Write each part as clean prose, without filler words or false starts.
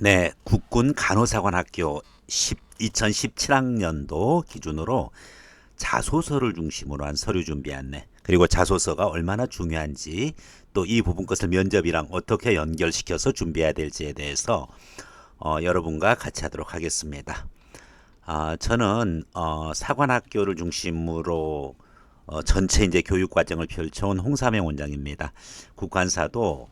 네, 국군 간호사관학교 2017학년도 기준으로 자소서를 중심으로 한 서류 준비 안내, 그리고 자소서가 얼마나 중요한지, 또 이 부분 것을 면접이랑 어떻게 연결시켜서 준비해야 될지에 대해서 여러분과 같이 하도록 하겠습니다. 저는 사관학교를 중심으로 전체 이제 교육 과정을 펼쳐온 홍삼영 원장입니다. 국관사도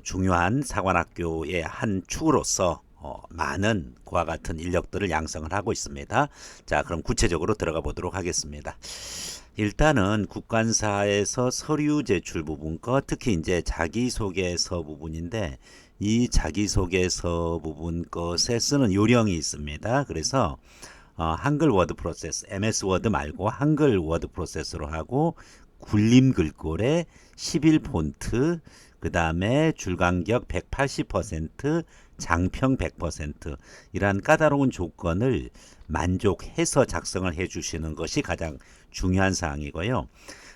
중요한 사관학교의 한 축으로서 많은 그와 같은 인력들을 양성을 하고 있습니다. 자, 그럼 구체적으로 들어가 보도록 하겠습니다. 일단은 국관사에서 서류 제출 부분 거, 특히 이제 자기소개서 부분인데, 이 자기소개서 부분 것에 쓰는 요령이 있습니다. 그래서 한글 워드 프로세스, MS 워드 말고 한글 워드 프로세스로 하고, 굴림 글꼴에 11 폰트, 그 다음에 줄간격 180%, 장평 100%, 이러한 까다로운 조건을 만족해서 작성을 해 주시는 것이 가장 중요한 사항이고요.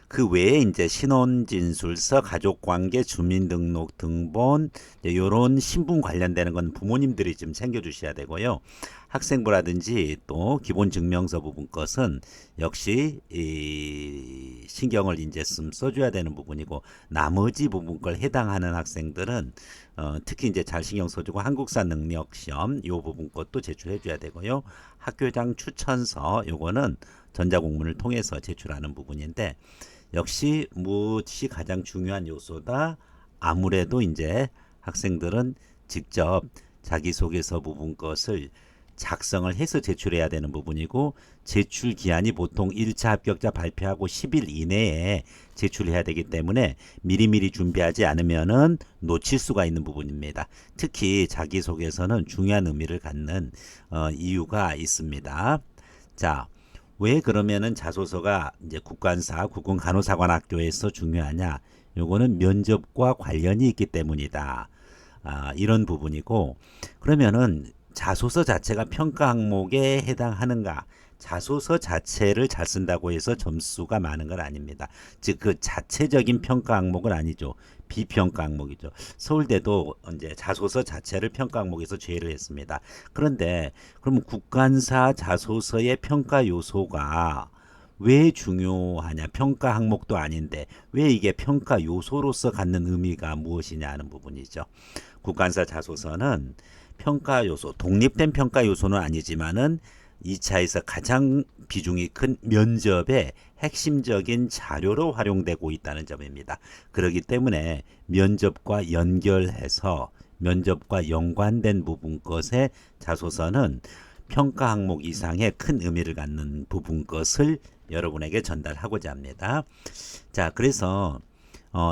그 외에 이제 신원진술서, 가족관계, 주민등록 등본, 이런 신분 관련되는 건 부모님들이 좀 챙겨주셔야 되고요. 학생부라든지 또 기본증명서 부분 것은 역시 이 신경을 이제 좀 써줘야 되는 부분이고, 나머지 부분 걸 해당하는 학생들은 특히 이제 잘 신경 써주고 한국사 능력 시험 요 부분 것도 제출해줘야 되고요. 학교장 추천서 요거는 전자공문을 통해서 제출하는 부분인데, 역시 무엇이 가장 중요한 요소다. 아무래도 이제 학생들은 직접 자기소개서 부분 것을 작성을 해서 제출해야 되는 부분이고, 제출 기한이 보통 1차 합격자 발표하고 10일 이내에 제출해야 되기 때문에 미리미리 준비하지 않으면은 놓칠 수가 있는 부분입니다. 특히 자기소개서는 중요한 의미를 갖는 이유가 있습니다. 자, 왜 그러면은 자소서가 이제 국관사, 국군간호사관학교에서 중요하냐? 요거는 면접과 관련이 있기 때문이다. 이런 부분이고, 그러면은 자소서 자체가 평가 항목에 해당하는가? 자소서 자체를 잘 쓴다고 해서 점수가 많은 건 아닙니다. 즉 그 자체적인 평가 항목은 아니죠. 비평가 항목이죠. 서울대도 이제 자소서 자체를 평가 항목에서 제외를 했습니다. 그런데 그러면 국관사 자소서의 평가 요소가 왜 중요하냐? 평가 항목도 아닌데 왜 이게 평가 요소로서 갖는 의미가 무엇이냐 하는 부분이죠. 국관사 자소서는 평가 요소, 독립된 평가 요소는 아니지만은 2차에서 가장 비중이 큰 면접의 핵심적인 자료로 활용되고 있다는 점입니다. 그렇기 때문에 면접과 연결해서 면접과 연관된 부분 것의 자소서는 평가 항목 이상의 큰 의미를 갖는 부분 것을 여러분에게 전달하고자 합니다. 자, 그래서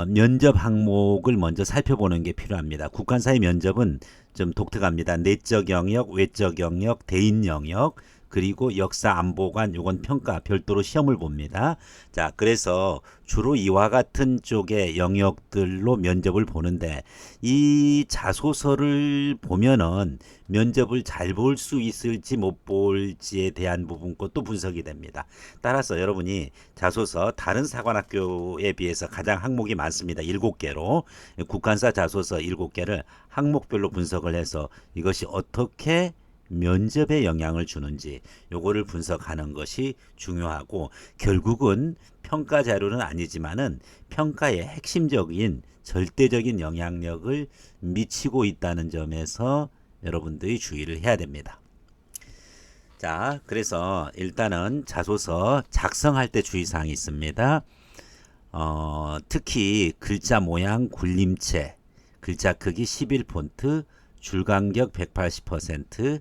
면접 항목을 먼저 살펴보는 게 필요합니다. 국관사의 면접은 좀 독특합니다. 내적 영역, 외적 영역, 대인 영역, 그리고 역사 안보관, 요건 평가 별도로 시험을 봅니다. 자, 그래서 주로 이와 같은 쪽의 영역들로 면접을 보는데, 이 자소서를 보면은 면접을 잘 볼 수 있을지 못 볼지에 대한 부분 것도 분석이 됩니다. 따라서 여러분이 자소서 다른 사관학교에 비해서 가장 항목이 많습니다. 7개로 국관사 자소서 7개를 항목별로 분석을 해서 이것이 어떻게 면접에 영향을 주는지 요거를 분석하는 것이 중요하고, 결국은 평가 자료는 아니지만은 평가의 핵심적인 절대적인 영향력을 미치고 있다는 점에서 여러분들이 주의를 해야 됩니다. 자, 그래서 일단은 자소서 작성할 때 주의사항이 있습니다. 특히 글자 모양 굴림체, 글자 크기 11 폰트, 줄간격 180%,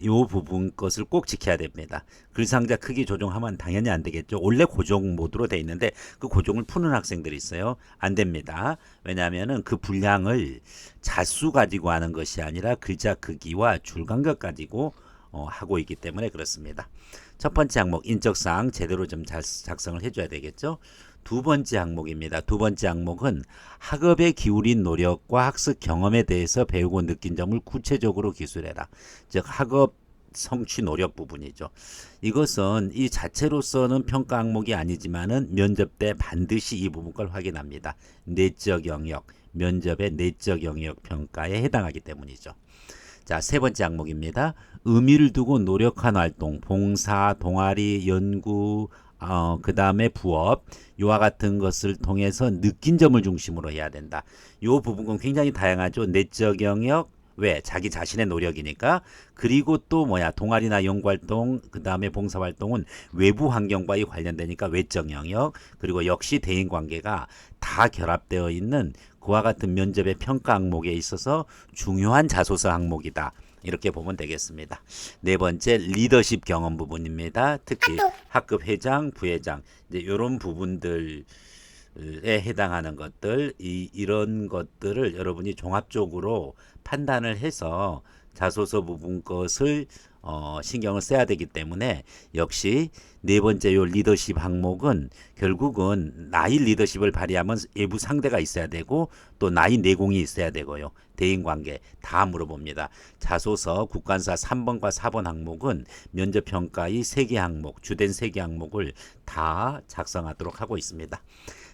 요 부분 것을 꼭 지켜야 됩니다. 글상자 크기 조정하면 당연히 안 되겠죠. 원래 고정 모드로 돼 있는데 그 고정을 푸는 학생들이 있어요. 안 됩니다. 왜냐하면은 그 분량을 자수 가지고 하는 것이 아니라 글자 크기와 줄간격 가지고 하고 있기 때문에 그렇습니다. 첫 번째 항목 인적사항 제대로 좀 잘 작성을 해줘야 되겠죠. 두 번째 항목입니다. 두 번째 항목은 학업에 기울인 노력과 학습 경험에 대해서 배우고 느낀 점을 구체적으로 기술해라. 즉 학업 성취 노력 부분이죠. 이것은 이 자체로서는 평가 항목이 아니지만은 면접 때 반드시 이 부분 걸 확인합니다. 내적 영역, 면접의 내적 영역 평가에 해당하기 때문이죠. 자, 세 번째 항목입니다. 의미를 두고 노력한 활동, 봉사, 동아리, 연구, 그 다음에 부업, 이와 같은 것을 통해서 느낀 점을 중심으로 해야 된다. 이 부분은 굉장히 다양하죠. 내적 영역, 왜? 자기 자신의 노력이니까. 그리고 또 뭐야? 동아리나 연구활동, 그 다음에 봉사활동은 외부 환경과의 관련되니까 외적 영역, 그리고 역시 대인관계가 다 결합되어 있는 그와 같은 면접의 평가 항목에 있어서 중요한 자소서 항목이다. 이렇게 보면 되겠습니다. 네 번째 리더십 경험 부분입니다. 특히 학급 회장, 부회장 이제 이런 부분들에 해당하는 것들 이런 것들을 여러분이 종합적으로 판단을 해서 자소서 부분 것을 신경을 써야 되기 때문에 역시 네 번째 요 리더십 항목은 결국은 나의 리더십을 발휘하면 외부 상대가 있어야 되고 또 나의 내공이 있어야 되고요. 대인관계 다 물어봅니다. 자소서 국관사 3번과 4번 항목은 면접평가의 3개 항목, 주된 3개 항목을 다 작성하도록 하고 있습니다.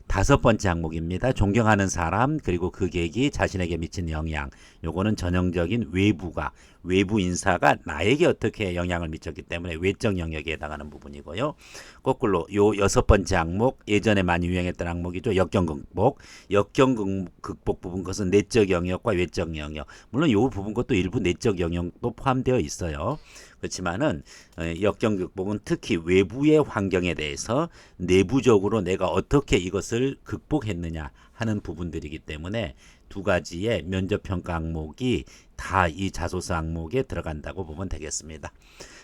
다섯 번째 항목입니다. 존경하는 사람 그리고 그 계기 자신에게 미친 영향. 요거는 전형적인 외부 인사가 나에게 어떻게 영향을 미쳤기 때문에 외적 영역에 해당하는 부분이고요. 거꾸로 요 여섯 번째 항목 예전에 많이 유행했던 항목이죠. 역경 극복. 역경 극복 부분 것은 내적 영역과 외적 영역. 물론 요 부분 것도 일부 내적 영역도 포함되어 있어요. 그렇지만은 역경 극복은 특히 외부의 환경에 대해서 내부적으로 내가 어떻게 이것을 극복했느냐 하는 부분들이기 때문에 두 가지의 면접 평가 항목이 다 이 자소서 항목에 들어간다고 보면 되겠습니다.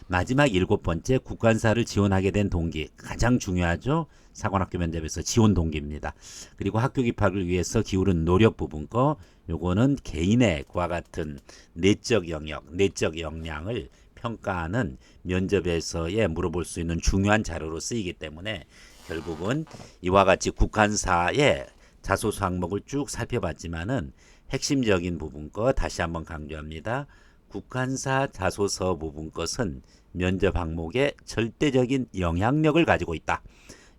마지막 일곱 번째 국관사를 지원하게 된 동기 가장 중요하죠. 사관학교 면접에서 지원 동기입니다. 그리고 학교 입학을 위해서 기울은 노력 부분 거 요거는 개인의 그와 같은 내적 영역, 내적 역량을 평가하는 면접에서의 물어볼 수 있는 중요한 자료로 쓰이기 때문에 결국은 이와 같이 국관사의 자소서 항목을 쭉 살펴봤지만은 핵심적인 부분 거 다시 한번 강조합니다. 국관사 자소서 부분 것은 면접 항목에 절대적인 영향력을 가지고 있다.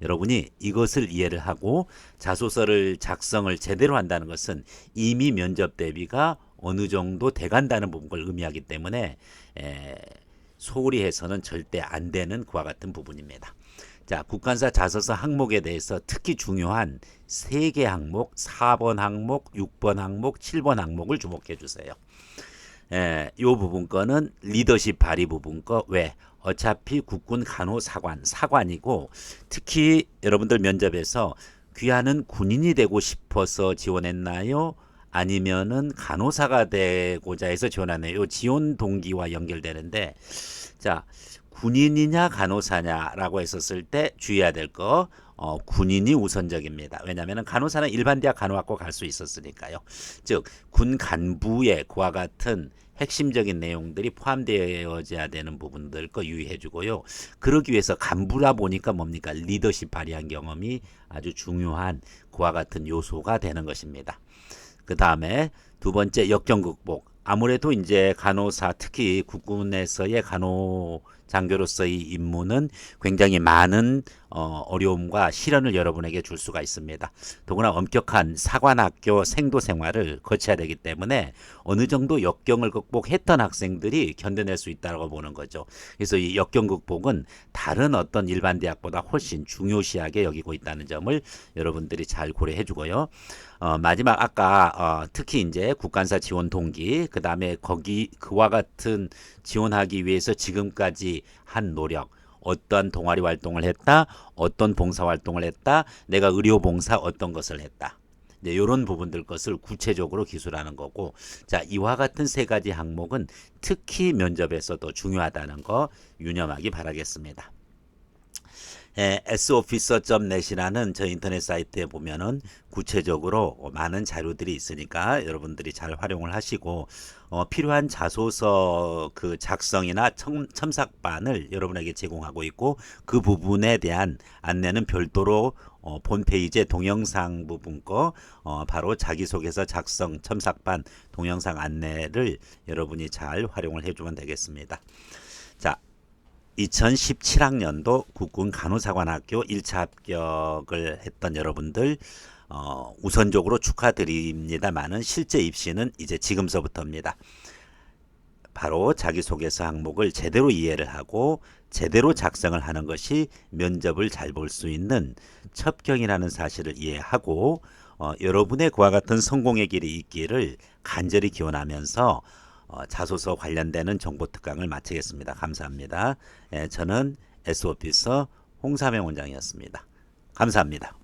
여러분이 이것을 이해를 하고 자소서를 작성을 제대로 한다는 것은 이미 면접 대비가 어느 정도 돼간다는 부분을 의미하기 때문에 소홀히 해서는 절대 안 되는 그와 같은 부분입니다. 자, 국관사 자소서 항목에 대해서 특히 중요한 3개 항목, 4번 항목, 6번 항목, 7번 항목을 주목해 주세요. 요 부분 거는 리더십 발휘 부분 거 왜? 어차피 국군 사관이고 특히 여러분들 면접에서 귀하는 군인이 되고 싶어서 지원했나요? 아니면은 간호사가 되고자 해서 지원하네요. 지원 동기와 연결되는데 자 군인이냐 간호사냐라고 했었을 때 주의해야 될 거 군인이 우선적입니다. 왜냐하면 간호사는 일반 대학 간호학과 갈 수 있었으니까요. 즉 군 간부의 그와 같은 핵심적인 내용들이 포함되어져야 되는 부분들 거 유의해 주고요. 그러기 위해서 간부라 보니까 뭡니까? 리더십 발휘한 경험이 아주 중요한 그와 같은 요소가 되는 것입니다. 그 다음에 두 번째 역경 극복. 아무래도 이제 간호사 특히 국군에서의 간호장교로서의 임무는 굉장히 많은 어려움과 시련을 여러분에게 줄 수가 있습니다. 더구나 엄격한 사관학교 생도 생활을 거쳐야 되기 때문에 어느 정도 역경을 극복했던 학생들이 견뎌낼 수 있다고 보는 거죠. 그래서 이 역경 극복은 다른 어떤 일반 대학보다 훨씬 중요시하게 여기고 있다는 점을 여러분들이 잘 고려해 주고요. 마지막 아까 특히 이제 국관사 지원 동기 그 다음에 그와 같은 지원하기 위해서 지금까지 한 노력 어떤 동아리 활동을 했다 어떤 봉사 활동을 했다 내가 의료 봉사 어떤 것을 했다 네, 이런 부분들 것을 구체적으로 기술하는 거고 자 이와 같은 세 가지 항목은 특히 면접에서도 중요하다는 거 유념하기 바라겠습니다. sofficer.net이라는 저 인터넷 사이트에 보면은 구체적으로 많은 자료들이 있으니까 여러분들이 잘 활용을 하시고 필요한 자소서 그 작성이나 첨삭반을 여러분에게 제공하고 있고 그 부분에 대한 안내는 별도로 본 페이지의 동영상 부분 거 바로 자기소개서 작성 첨삭반 동영상 안내를 여러분이 잘 활용을 해주면 되겠습니다. 자. 2017학년도 국군 간호사관학교 1차 합격을 했던 여러분들 우선적으로 축하드립니다만은 실제 입시는 이제 지금서부터입니다. 바로 자기소개서 항목을 제대로 이해를 하고 제대로 작성을 하는 것이 면접을 잘 볼 수 있는 첩경이라는 사실을 이해하고 여러분의 그와 같은 성공의 길이 있기를 간절히 기원하면서 자소서 관련되는 정보 특강을 마치겠습니다. 감사합니다. 저는 S오피서 홍삼영 원장이었습니다. 감사합니다.